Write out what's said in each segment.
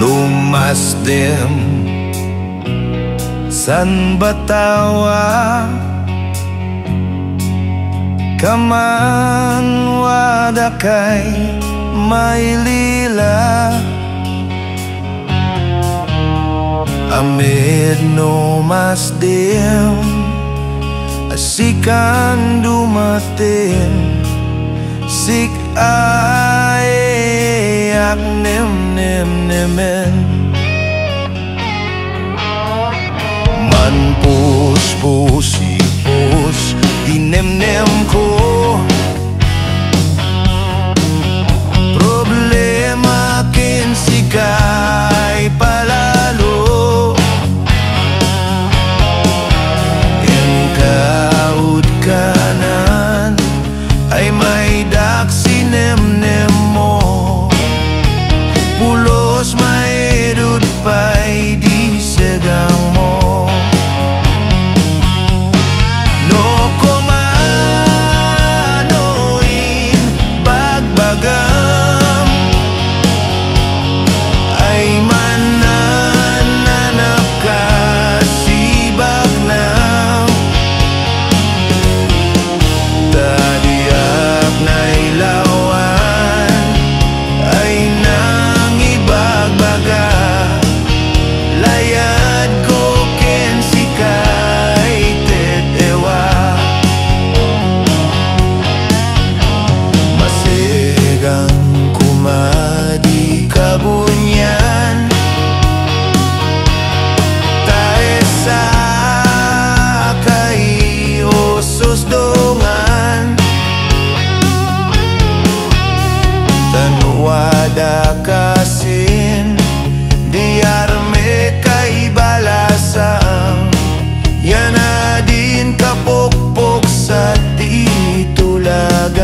lumasdim san batawa kaman wada kay mailila amid lumasdim asikan dumating sik ayak nim man pus dinem ko problema kin sikay palalo yung kaud kanan ay may daksinem mo pulos may pa'y di segang mo no kumanoin bagbagam ay manananap ka sibag lang tadiak na ilawan ay nang ibagbaga layad ko ken sikay tetewa masigang kumadi kabunyan tae sa kay osos dongan tanwada kasin diarme kay balasang yana din kapokpok sa titulagan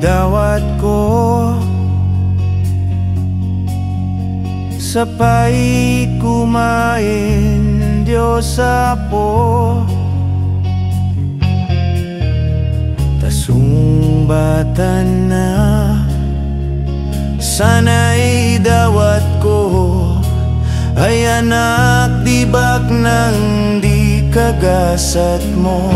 dawat ko sapay kumain Diyos apo tasumbatan na sana'y dawat ko ay anak dibak ng di kagasat mo